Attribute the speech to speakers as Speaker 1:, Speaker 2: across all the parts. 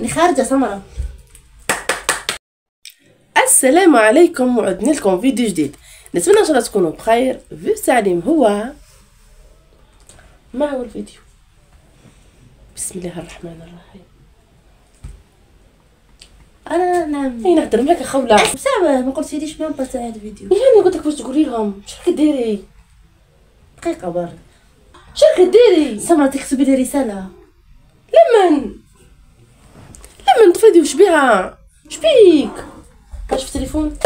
Speaker 1: اني خارجه سمره.
Speaker 2: السلام عليكم، وعدنا لكم فيديو جديد. نتمنى ان شاء الله تكونوا بخير. فيديو التعليم هو ما هو الفيديو؟ بسم الله الرحمن الرحيم.
Speaker 1: انا نعم
Speaker 2: اي نهضر معاك خوله
Speaker 1: بصعبه، ما قلتيليش مام با تاع الفيديو.
Speaker 2: يعني قلت لك باش تقولي لهم شحال كديري
Speaker 1: دقيقه برك.
Speaker 2: شحال كديري
Speaker 1: سمره تكتبي لي رساله.
Speaker 2: لمن طفيدي وش بيها؟ وش بيك؟ واش في التليفون؟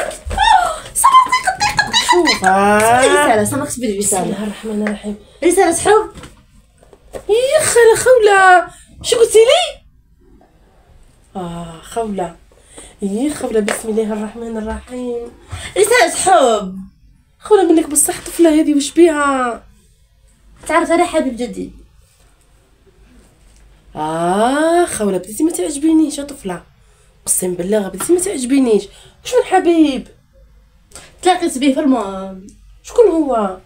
Speaker 1: سمره دقيقه
Speaker 2: شوف
Speaker 1: رساله. سمره كتبي لي
Speaker 2: بسم
Speaker 1: رساله.
Speaker 2: الله الرحمن الرحيم.
Speaker 1: رساله حب.
Speaker 2: يا خاله خوله شو قلتي لي؟ خوله يا خوله بسم الله الرحمن الرحيم.
Speaker 1: رساله حب.
Speaker 2: خوله منك بصح طفله هذه وش بيها؟
Speaker 1: تعرف انا حبيب جدي.
Speaker 2: خوله بديتي ما تعجبينيش يا طفله، اقسم بالله بديتي ما تعجبينيش. واش من حبيب؟
Speaker 1: تلاقيت به في المول.
Speaker 2: شكون هو؟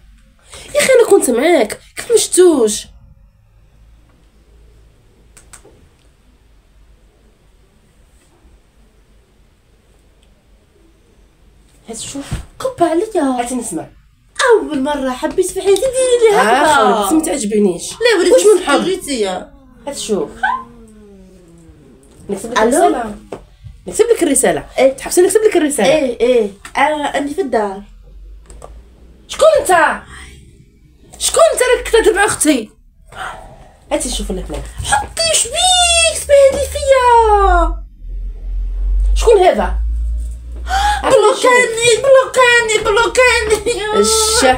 Speaker 2: يا اخي انا كنت معاك كيف مشتوش؟ هات شوف
Speaker 1: قبة عليا.
Speaker 2: هاتي نسمع.
Speaker 1: اول مره حبيت في حياتي ديري لي هكا.
Speaker 2: خوله بديتي ما تعجبينيش.
Speaker 1: لا وليت
Speaker 2: واش من حب؟
Speaker 1: جيتيا.
Speaker 2: هات شوف نكتب لك
Speaker 1: ألو؟
Speaker 2: الرساله. نكتب لك الرساله.
Speaker 1: إيه.
Speaker 2: تحبسي نكتب لك الرساله؟
Speaker 1: ايه اني في الدار.
Speaker 2: شكون انت؟ شكون انت راك كتهضر مع اختي؟ هاتي شوف لك هناك.
Speaker 1: حطي وش بيك تبهدلي فيا.
Speaker 2: شكون هذا؟
Speaker 1: بلوكاني.
Speaker 2: الشا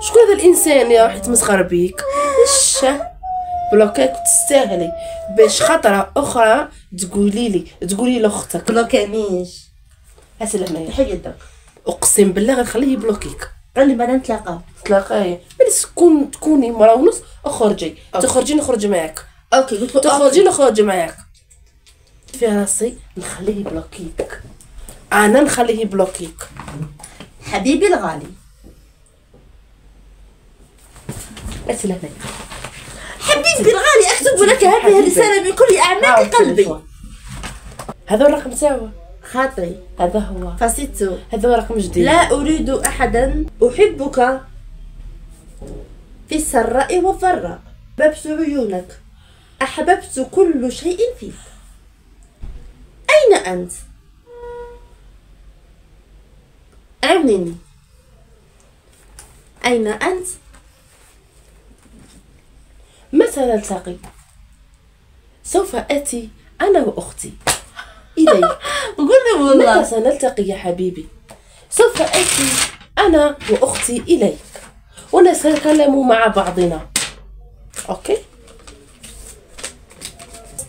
Speaker 2: شكون هذا الانسان يا راح يتمسخر بيك؟ الشا بلوكاك تستاهلي باش خطره اخرى تقولي لاختك
Speaker 1: بلوكانيش.
Speaker 2: هاتي لهنايا.
Speaker 1: حي يدك.
Speaker 2: اقسم بالله غنخليه يبلوكيك.
Speaker 1: قال لي بعدا نتلاقاو.
Speaker 2: تلاقاي ملي تكوني مرا ونص اخرجي. تخرجي نخرج معاك.
Speaker 1: اوكي قلت له
Speaker 2: تخرجي نخرج معاك. في راسي نخليه يبلوكيك. انا نخليه يبلوكيك.
Speaker 1: حبيبي الغالي.
Speaker 2: هاتي لهنايا.
Speaker 1: حبيبي الغالي اكتب لك هذه الرساله من كل اعماق قلبي.
Speaker 2: هذا الرقم تاعو.
Speaker 1: خاطري.
Speaker 2: هذا هو.
Speaker 1: فاسيتو.
Speaker 2: هذا رقم جديد.
Speaker 1: لا اريد احدا. احبك في السراء والضراء. احببت عيونك. احببت كل شيء فيك. اين انت؟ اعونني. اين انت؟
Speaker 2: متى نلتقي؟ سوف اتي انا واختي اليك.
Speaker 1: قول لي والله.
Speaker 2: متى سنلتقي يا حبيبي؟ سوف اتي انا واختي اليك ونتكلم مع بعضنا. اوكي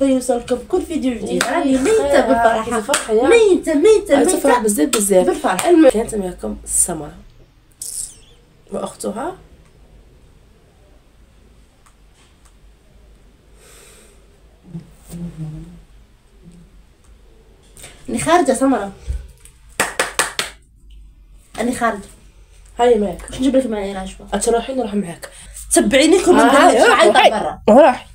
Speaker 1: يوصلكم كل فيديو جديد. راني ميتة
Speaker 2: ميتة
Speaker 1: بالفرحة. ميتة
Speaker 2: تفرح بزاف
Speaker 1: بالفرح.
Speaker 2: كانت معكم سمرة واختها
Speaker 1: اني خارجة سمرة. اني خارجة.
Speaker 2: هاي معك.
Speaker 1: واش نجيب لك معايا العشوة؟
Speaker 2: تروحي نروح معاك.
Speaker 1: تبعيني كل ما ندير.
Speaker 2: راح